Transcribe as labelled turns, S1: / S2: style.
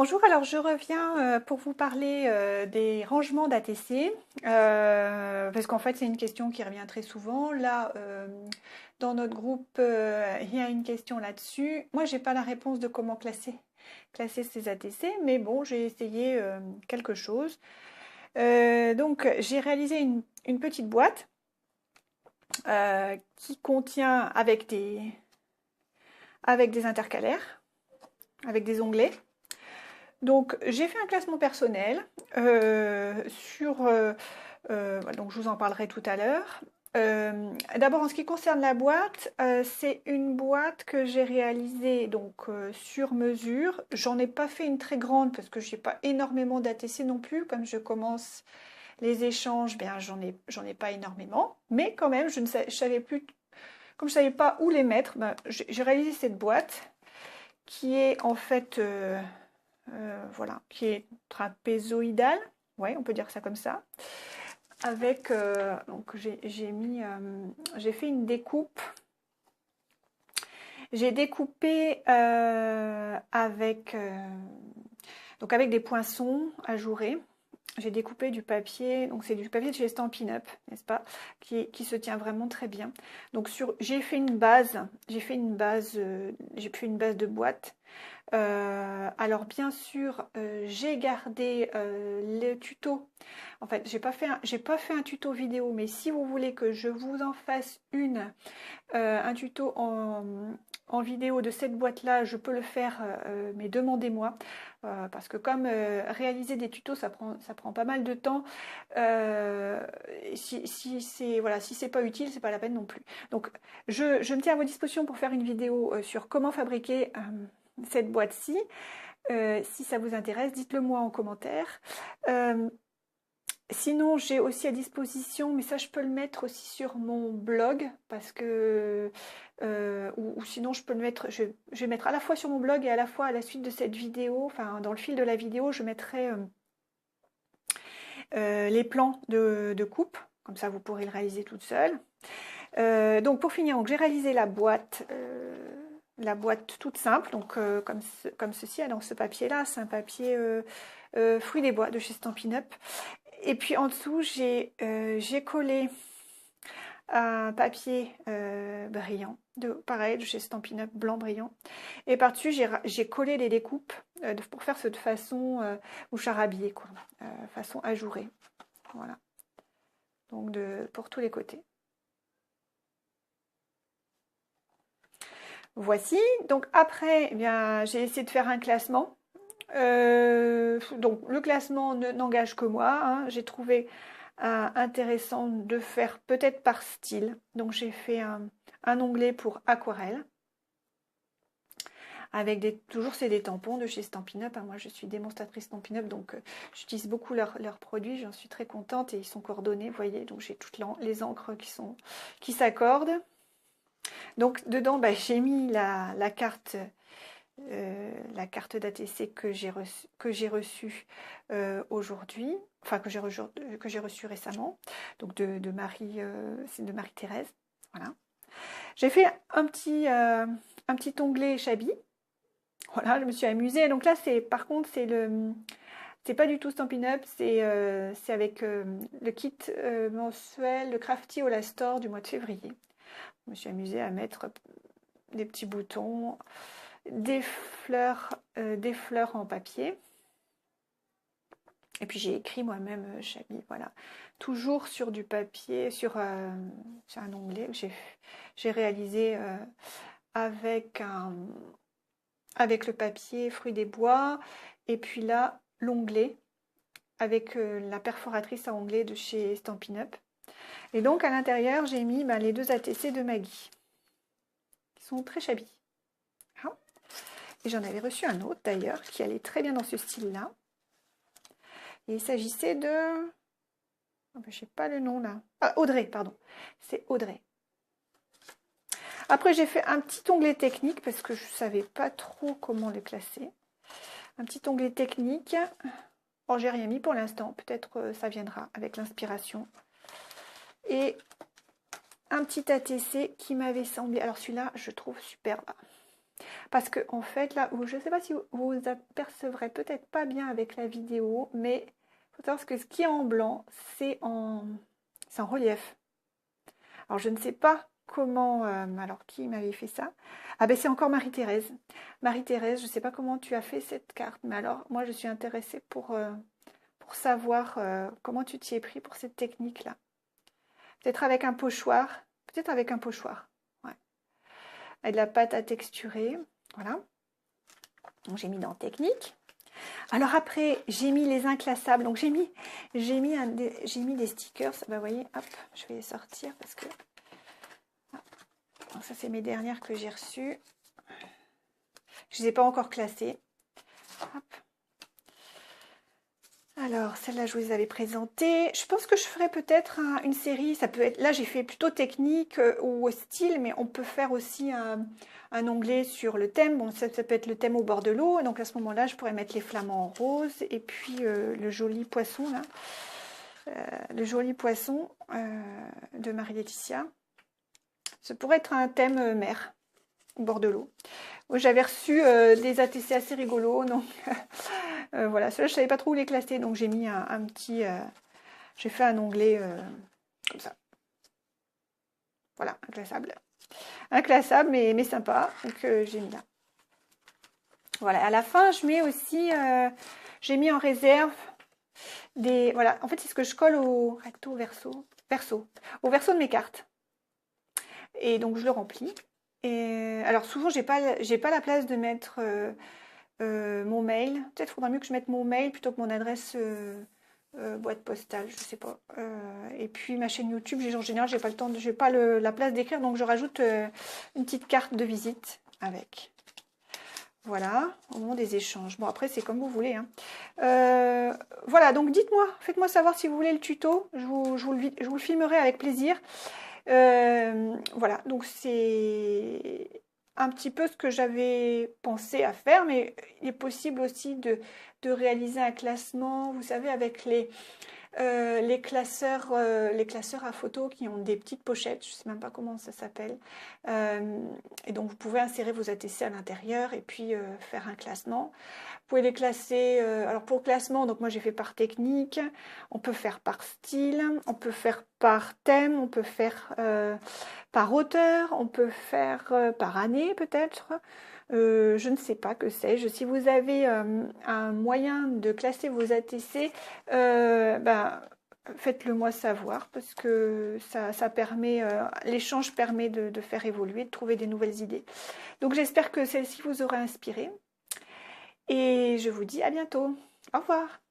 S1: Bonjour, alors je reviens pour vous parler des rangements d'ATC, parce qu'en fait c'est une question qui revient très souvent. Là, dans notre groupe, il y a une question là-dessus. Moi, j'ai pas la réponse de comment classer ces ATC, mais bon, j'ai essayé quelque chose. Donc, j'ai réalisé une petite boîte qui contient avec des intercalaires, avec des onglets. Donc j'ai fait un classement personnel donc je vous en parlerai tout à l'heure. D'abord en ce qui concerne la boîte, c'est une boîte que j'ai réalisée donc sur mesure. J'en ai pas fait une très grande parce que j'ai pas énormément d'ATC non plus. Comme je commence les échanges, bien j'en ai pas énormément, mais quand même je savais plus, comme je savais pas où les mettre, ben, j'ai réalisé cette boîte qui est en fait voilà, qui est trapézoïdal, ouais, on peut dire ça comme ça. Avec, donc j'ai fait une découpe. J'ai découpé donc avec des poinçons ajourés. J'ai découpé du papier, donc c'est du papier de chez Stampin' Up, n'est-ce pas, qui se tient vraiment très bien. Donc j'ai fait une base de boîte. Alors bien sûr, j'ai gardé le tuto. En fait, j'ai pas fait un tuto vidéo, mais si vous voulez que je vous en fasse un tuto en vidéo de cette boîte-là, je peux le faire, mais demandez-moi. Parce que comme réaliser des tutos, ça prend pas mal de temps. Si c'est pas utile, c'est pas la peine non plus. Donc, je me tiens à vos dispositions pour faire une vidéo sur comment fabriquer cette boîte-ci. Si ça vous intéresse, dites-le moi en commentaire. Sinon, j'ai aussi à disposition, mais ça je peux le mettre aussi sur mon blog, parce que ou sinon je peux le mettre, je vais mettre à la fois sur mon blog et à la fois à la suite de cette vidéo, enfin dans le fil de la vidéo, je mettrai les plans de coupe, comme ça vous pourrez le réaliser toute seule. Donc pour finir, j'ai réalisé la boîte toute simple, donc comme ceci. Alors ce papier-là, c'est un papier fruits des bois de chez Stampin' Up. Et puis en dessous, j'ai collé un papier brillant, pareil, de chez Stampin' Up, blanc brillant. Et par-dessus, j'ai collé les découpes pour faire cette façon ou charabillé, quoi, façon ajourée. Voilà. Donc pour tous les côtés. Voici. Donc après, eh bien, j'ai essayé de faire un classement. Donc le classement n'engage que moi, hein. J'ai trouvé intéressant de faire peut-être par style. Donc j'ai fait un onglet pour aquarelle avec toujours c'est des tampons de chez Stampin' Up, hein. Moi je suis démonstratrice Stampin' Up, donc j'utilise beaucoup leurs produits, j'en suis très contente et ils sont coordonnés, vous voyez, donc j'ai toutes les encres qui s'accordent. Donc dedans, bah, j'ai mis la carte d'ATC que j'ai reçue aujourd'hui, enfin que j'ai reçue récemment, donc de c'est de Marie-Thérèse. Voilà. J'ai fait un petit onglet Chabi. Voilà, je me suis amusée. Donc là, par contre, c'est pas du tout Stampin' Up, c'est avec le kit mensuel, le Crafty All Store du mois de février. Je me suis amusée à mettre des petits boutons, des fleurs en papier. Et puis j'ai écrit moi-même Chabi, voilà. Toujours sur du papier, sur un onglet que j'ai réalisé avec le papier fruits des bois. Et puis là, l'onglet avec la perforatrice à onglet de chez Stampin' Up. Et donc à l'intérieur, j'ai mis les deux ATC de Maggie, qui sont très Chabi. Et j'en avais reçu un autre d'ailleurs, qui allait très bien dans ce style-là. Et il s'agissait de... Oh, je sais pas le nom là. Ah, Audrey, pardon. C'est Audrey. Après, j'ai fait un petit onglet technique parce que je ne savais pas trop comment le classer. Un petit onglet technique. Oh, j'ai rien mis pour l'instant. Peut-être ça viendra avec l'inspiration. Et un petit ATC qui m'avait semblé... Alors celui-là, je trouve superbe. parce que en fait, là, je ne sais pas si vous apercevrez peut-être pas bien avec la vidéo, mais il faut savoir que ce qui est en blanc, c'est en relief. Alors, je ne sais pas comment... alors, qui m'avait fait ça? Ah ben, c'est encore Marie-Thérèse. Marie-Thérèse, je ne sais pas comment tu as fait cette carte, mais alors, moi, je suis intéressée pour savoir comment tu t'y es pris pour cette technique-là. Peut-être avec un pochoir. Peut-être avec un pochoir. Ouais. Avec de la pâte à texturer. Voilà. Donc, j'ai mis dans technique. Alors après, j'ai mis les inclassables. Donc j'ai mis des stickers. Bah, vous voyez, hop, je vais les sortir parce que donc, ça c'est mes dernières que j'ai reçues. Je ne les ai pas encore classées. Hop. Alors celle-là, je vous les avais présentées. Je pense que je ferai peut-être une série. Ça peut être. Là, j'ai fait plutôt technique ou style, mais on peut faire aussi un onglet sur le thème. Bon, ça peut être le thème au bord de l'eau. Donc à ce moment-là, je pourrais mettre les flamants en rose et puis le joli poisson là. Le joli poisson de Marie-Laetitia. Ça pourrait être un thème mer, au bord de l'eau. J'avais reçu des ATC assez rigolos, donc voilà. Ceux-là, je ne savais pas trop où les classer, donc j'ai mis un petit... j'ai fait un onglet comme ça. Voilà, inclassable. Inclassable, mais sympa, donc j'ai mis là. Voilà, à la fin, je mets aussi... j'ai mis en réserve des... Voilà, en fait, c'est ce que je colle au recto, verso, au verso de mes cartes. Et donc, je le remplis. Et alors, souvent, j'ai pas la place de mettre mon mail. Peut-être faudra mieux que je mette mon mail plutôt que mon adresse boîte postale, je sais pas. Et puis, ma chaîne YouTube, en général, j'ai pas le temps, j'ai pas la place d'écrire, donc je rajoute une petite carte de visite avec. Voilà, au moment des échanges. Bon, après, c'est comme vous voulez. Hein. Voilà, donc dites-moi, faites-moi savoir si vous voulez le tuto. Je vous le filmerai avec plaisir. Voilà, donc c'est un petit peu ce que j'avais pensé à faire, mais il est possible aussi de réaliser un classement, vous savez, avec les classeurs à photos qui ont des petites pochettes, je ne sais même pas comment ça s'appelle. Et donc vous pouvez insérer vos ATC à l'intérieur et puis faire un classement. Vous pouvez les classer, alors pour le classement, donc moi j'ai fait par technique, on peut faire par style, on peut faire par thème, on peut faire par auteur, on peut faire par année peut-être. Je ne sais pas, que sais-je. Si vous avez un moyen de classer vos ATC, ben, faites-le moi savoir parce que ça permet, l'échange permet de faire évoluer, de trouver des nouvelles idées. Donc j'espère que celle-ci vous aura inspiré et je vous dis à bientôt. Au revoir.